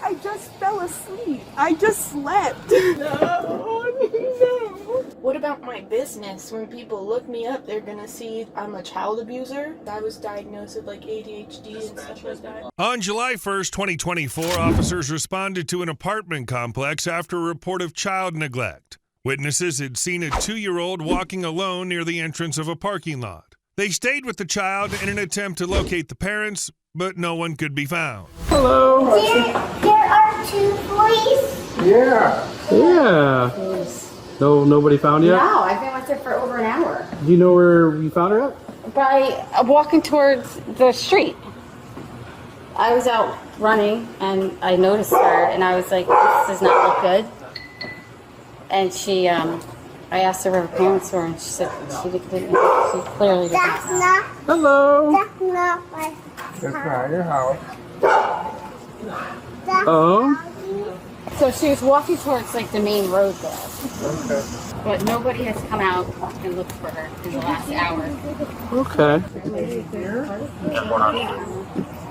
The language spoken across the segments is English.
I just fell asleep. I just slept. No. What about my business? When people look me up, they're gonna see I'm a child abuser. I was diagnosed with like ADHD and stuff like that. On July 1st, 2024, officers responded to an apartment complex after a report of child neglect. Witnesses had seen a 2-year-old walking alone near the entrance of a parking lot. They stayed with the child in an attempt to locate the parents, but no one could be found. Hello. There are 2 boys. Yeah. No, nobody found you? No, I've been with her for over an hour. Do you know where you found her at? By walking towards the street. I was out running and I noticed her and I was like, this does not look good. And she, I asked her where her parents were and she said she clearly didn't. That's not. Hello. That's not my. That's not your house. Oh. So she was walking towards like the main road there. Okay. But nobody has come out and looked for her in the last hour. Okay.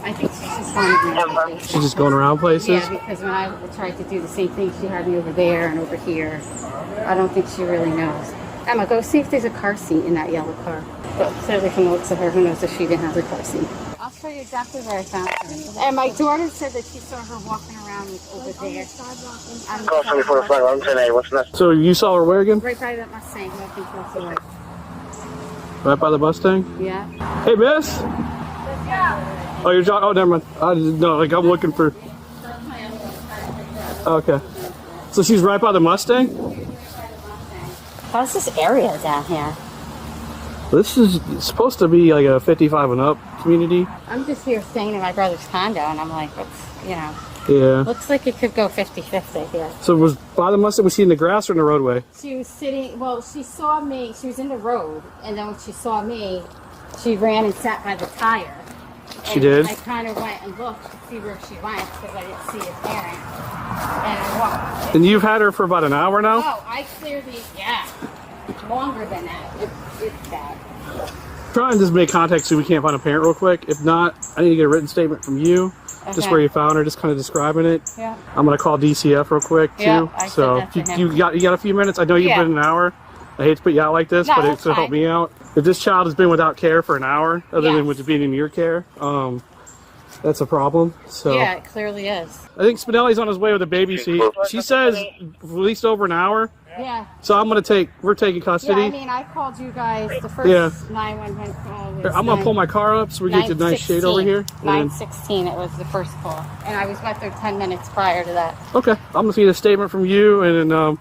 I think she's just going around. She's just going around places? Yeah, because when I tried to do the same thing, she had me over there and over here. I don't think she really knows. Emma, go see if there's a car seat in that yellow car. But clearly from the looks of her, who knows if she didn't have a car seat. I'll show you exactly where I found her. And my daughter said that she saw her walking around over there. Call 24 what's next? So you saw her where again? Right by that Mustang. I think that's the right. Right by the Mustang? Yeah. Hey, miss? Oh, you're oh, never mind. I didn't know, like I'm looking for. Okay. So she's right by the Mustang? How's this area down here? This is supposed to be like a 55 and up community. I'm just here staying in my brother's condo, and I'm like, what's, you know. Yeah. Looks like it could go 50-50 here. So was by the Mustang, was she in the grass or in the roadway? She was sitting, well, she saw me, she was in the road, and then when she saw me, she ran and sat by the tire. She did? I kind of went and looked to see where she went, because I didn't see a parent. And I walked. And you've had her for about an hour now? Oh, I clearly, yeah. Longer than that, it's that. Try and just make contact so we can't find a parent real quick. If not, I need to get a written statement from you, just where you found her, just kind of describing it. Yeah. I'm gonna call DCF real quick too. Yeah, I so said that to you got a few minutes. I know you've been an hour. I hate to put you out like this, No, but that's it's to help fine. me out. If this child has been without care for an hour, other than Yes. with being in your care, that's a problem. So Yeah, it clearly is. I think Spinelli's on his way with a baby seat. She says at least over an hour. Yeah. So we're taking custody. Yeah, I mean, I called you guys the first 911 call. Was I'm gonna pull my car up so we get the nice shade over here. 9:16. It was the first call, and I was with her 10 minutes prior to that. Okay, I'm gonna see a statement from you, and then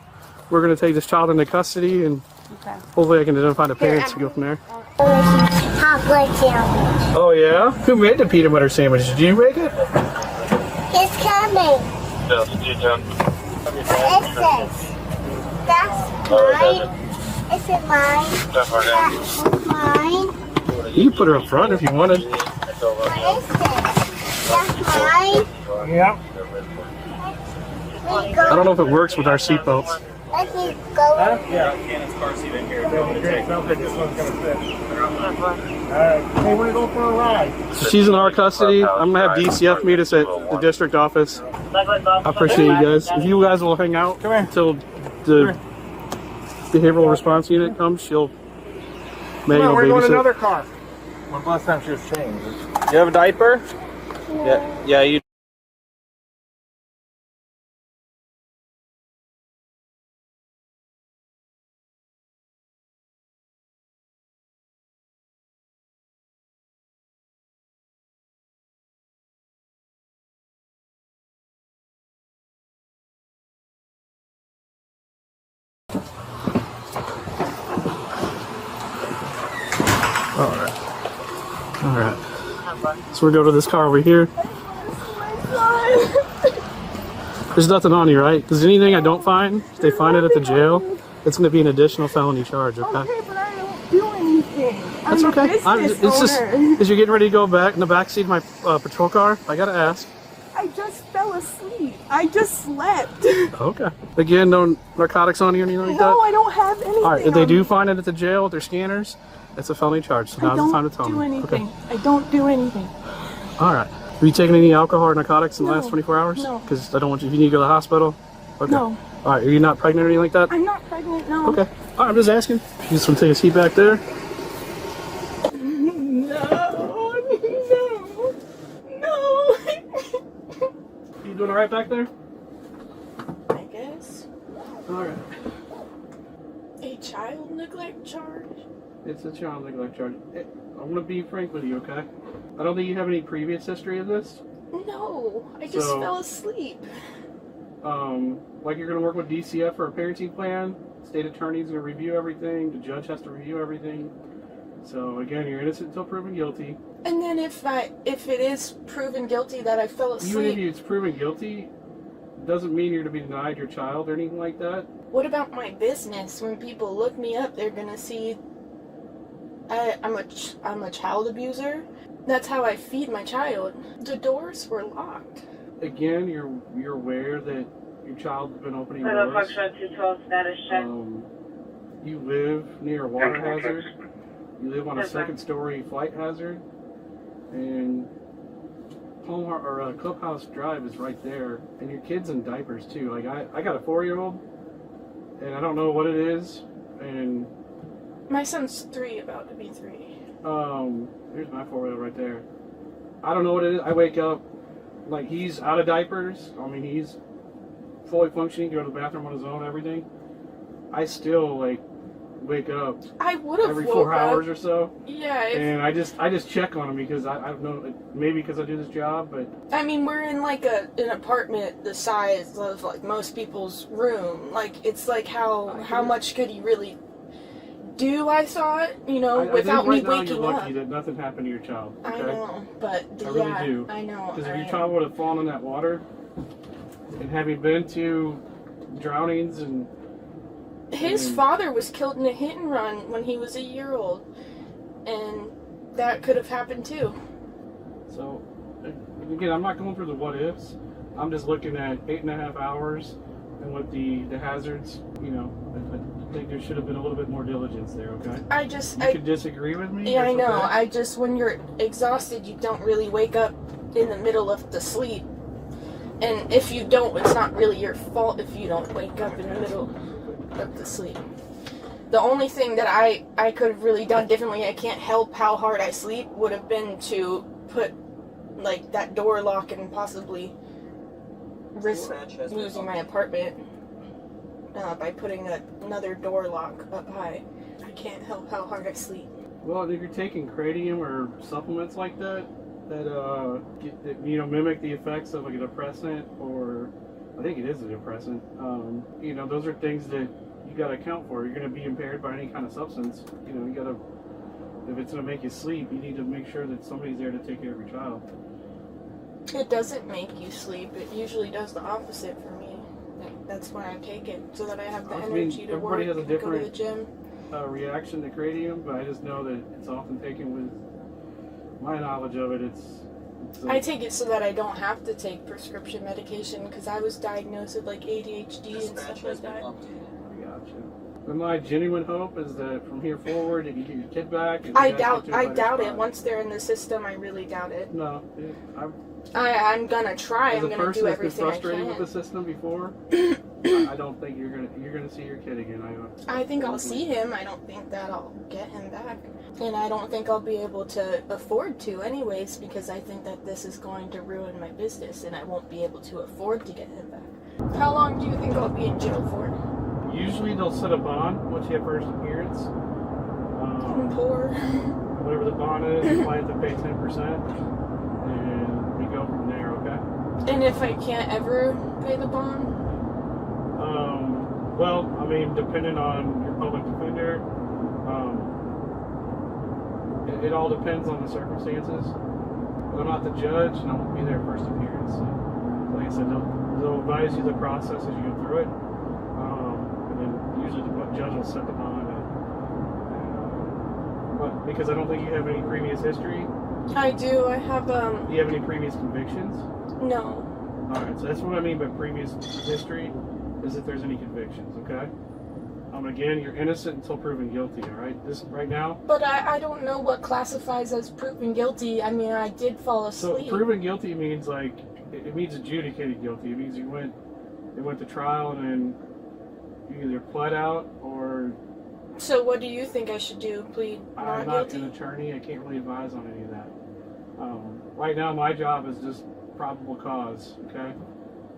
we're gonna take this child into custody, and hopefully I can identify the parents and go from there. Chocolate sandwich. Oh yeah? Who made the peanut butter sandwich? Did you make it? It's coming. Yes, Detention. It's this. That's mine. Is it mine? That's mine. You can put her up front if you wanted. What is this? That's mine. Yep. We go. I don't know if it works with our seatbelts. Let me go. Yeah. Great. Sounds like this one's gonna fit. Hey, we're gonna go for a ride. So she's in our custody. I'm gonna have DCF meet us at the district office. I appreciate you guys. If you guys will hang out until the behavioral response unit comes, she'll manual We're going babysit. another car. When last time she was changed. You have a diaper? Yeah, you. All right. So we go to this car over here. There's nothing on you, right? Because anything I don't find, if they find it at the jail, it's going to be an additional felony charge, okay? Okay, but I don't do anything. That's I'm okay. a business It's just, owner. as you're getting ready to go back in the back seat of my patrol car, I got to ask. I just fell asleep. I just slept. Okay. Again, no narcotics on you or anything like that? No, I don't have anything. All right, if they on do me. find it at the jail with their scanners, it's a felony charge. So I now's the time to tell don't do them. anything. Okay. I don't do anything. All right. Have you taken any alcohol or narcotics in the No. last 24 hours? No. Because I don't want you, if you need to go to the hospital. Okay. No. All right, are you not pregnant or anything like that? I'm not pregnant, no. Okay. All right, I'm just asking. You just want to take a seat back there? No. You doing all right back there? I guess. All right. A child neglect charge? It's a child neglect charge. I'm going to be frank with you, okay? I don't think you have any previous history of this. No, I just fell asleep. Like you're going to work with DCF for a parenting plan. State attorney's going to review everything. The judge has to review everything. So again, you're innocent until proven guilty. And then if it is proven guilty that I fell asleep, Even if it's proven guilty, doesn't mean you're to be denied your child or anything like that. what about my business? When people look me up, they're gonna see I'm a child abuser. That's how I feed my child. The doors were locked. Again, you're aware that your child's been opening doors. You live near a water hazard. You live on a second-story flight hazard, and Clubhouse Drive is right there, and your kid's in diapers too. Like I got a 4-year-old, and I don't know what it is, and My son's 3, about to be 3. Here's my 4-year-old right there. I don't know what it is. I wake up, like he's out of diapers. I mean, he's fully functioning, go to the bathroom on his own, everything. I still like wake up I would have every woke 4 up. hours or so, Yeah, and I just check on him because I don't know, maybe because I do this job, but I mean, we're in like an apartment the size of like most people's room. Like it's like how much could he really do? I thought, I without think me right now waking you're lucky up. that nothing happened to your child. Okay? I know, but I really do. I know. Because if your child would have fallen in that water, and having been to drownings and His father was killed in a hit and run when he was a year old, and that could have happened too. so, again, I'm not going through the what ifs. I'm just looking at 8.5 hours and what the hazards. I think there should have been a little bit more diligence there. Okay. You could disagree with me. Yeah, I that's know. okay. When you're exhausted, you don't really wake up in the middle of the sleep. And if you don't, it's not really your fault if you don't wake up in the middle of the sleep. The only thing that I could have really done differently, I can't help how hard I sleep, would have been to put like that door lock and possibly risk losing my apartment by putting another door lock up high. I can't help how hard I sleep. Well, if you're taking cranium or supplements like that mimic the effects of like a depressant, or I think it is a depressant. Those are things that you got to account for. You're going to be impaired by any kind of substance. You got to, if it's going to make you sleep, you need to make sure that somebody's there to take care of your child. It doesn't make you sleep. It usually does the opposite for me. That's why I take it, so that I have the energy to work, everybody has a and go to the different gym. Reaction to cranium, but I just know that it's often taken with my knowledge of it. I take it so that I don't have to take prescription medication, because I was diagnosed with like ADHD and stuff like that. Gotcha. But my genuine hope is that from here forward, if you get your kid back, and I doubt it. Once they're in the system, I really doubt it. No, I'm gonna try. As I'm gonna do everything I can. As a person that's been frustrated with the system before, I don't think you're gonna see your kid again. I think I'll see him. I don't think that I'll get him back, and I don't think I'll be able to afford to, anyways, because I think that this is going to ruin my business, and I won't be able to afford to get him back. How long do you think I'll be in jail for? Usually they'll set a bond once you have first appearance. I'm poor. Whatever the bond is, you might have to pay 10%, and we go from there. Okay. And if I can't ever pay the bond? Well, I mean, depending on your public defender, it all depends on the circumstances. But I'm not the judge, and I won't be there first appearance. So, like I said, they'll advise you the process as you go through it, and then usually the judge will set the bond. But because I don't think you have any previous history. I do. I have Do you have any previous convictions? No. All right, so that's what I mean by previous history, is if there's any convictions, okay? Again, you're innocent until proven guilty, all right? This right now. But I don't know what classifies as proven guilty. I mean, I did fall asleep. So proven guilty means like it means adjudicated guilty. It means it went to trial and then you either pled out or. So what do you think I should do? Plead I'm not an attorney. I can't really advise on any of that. Right now, my job is just probable cause. Okay,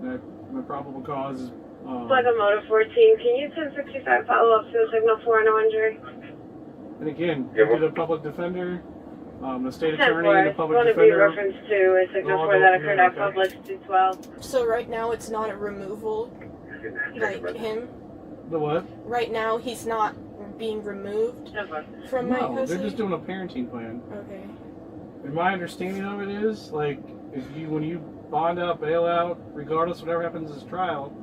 my probable cause is. Black on Motor 14, can you 1065 follow up to the signal 4 no injury? And again, you do the public defender, the state attorney, the public want to be defender. reference to a signal 4 that occurred at Publix 212. So right now it's not a removal, like him? The what? Right now he's not being removed from my custody? They're just doing a parenting plan. Okay. And my understanding of it is, like, when you bond out, bail out, regardless of whatever happens in this trial,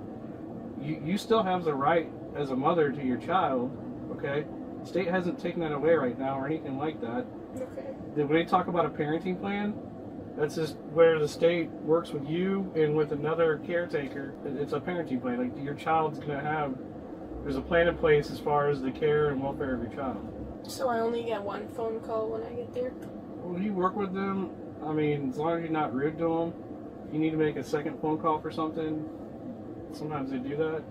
you still have the right as a mother to your child, okay? The state hasn't taken that away right now or anything like that. Okay. When they talk about a parenting plan, that's just where the state works with you and with another caretaker. It's a parenting plan. Like, your child's going to have, there's a plan in place as far as the care and welfare of your child. So I only get one phone call when I get there? When you work with them, I mean, as long as you're not rude to them, if you need to make a second phone call for something, sometimes they do that.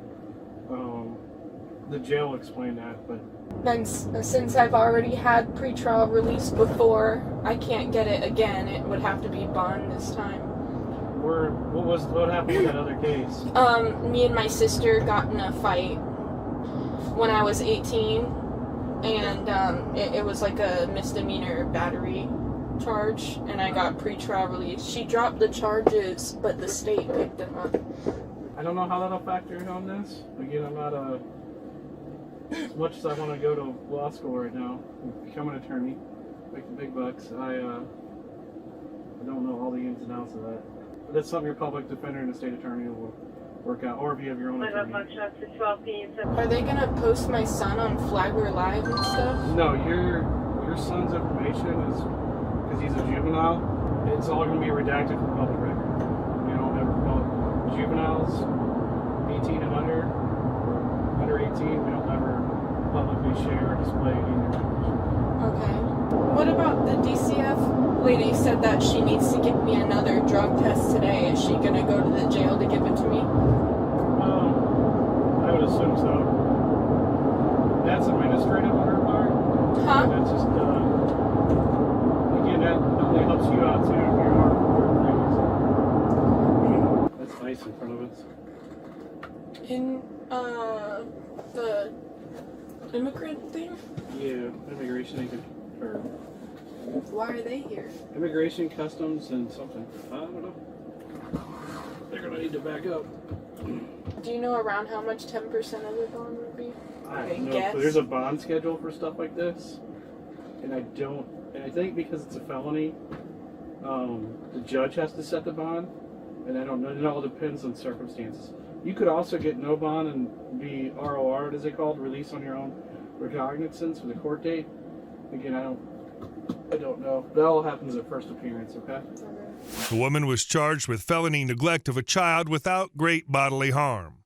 The jail will explain that, but... Then since I've already had pretrial release before, I can't get it again. It would have to be bond this time. What happened in that other case? Me and my sister got in a fight when I was 18, and it was like a misdemeanor battery charge, and I got pretrial release. She dropped the charges, but the state picked them up. I don't know how that'll factor in on this. Again, I'm not as much as I want to go to law school right now, become an attorney, make the big bucks. I don't know all the ins and outs of that. But that's something your public defender and the state attorney will work out, or if you have your own attorney. Are they gonna post my son on Flagler Live and stuff? No, your son's information is, because he's a juvenile, it's all going to be redacted from public record. You don't ever juveniles, 18 and under 18, we don't ever publicly share or display any information. Okay. What about the DCF lady said that she needs to give me another drug test today? Is she gonna go to the jail to give it to me? I would assume so. That's administrative on her part. Huh? That's just, again, that only helps you out too if you are things. That's ice in front of us. In, the immigrant thing? Yeah, immigration agent, or Why are they here? immigration, customs, and something. I don't know. They're gonna need to back up. Do you know around how much 10% of the bond would be? I don't know. So there's a bond schedule for stuff like this, and I think because it's a felony, the judge has to set the bond, and I don't know. It all depends on circumstances. You could also get no bond and be ROR'd, as they called, released on your own recognizance with a court date. Again, I don't know. That all happens at first appearance, okay? The woman was charged with felony neglect of a child without great bodily harm.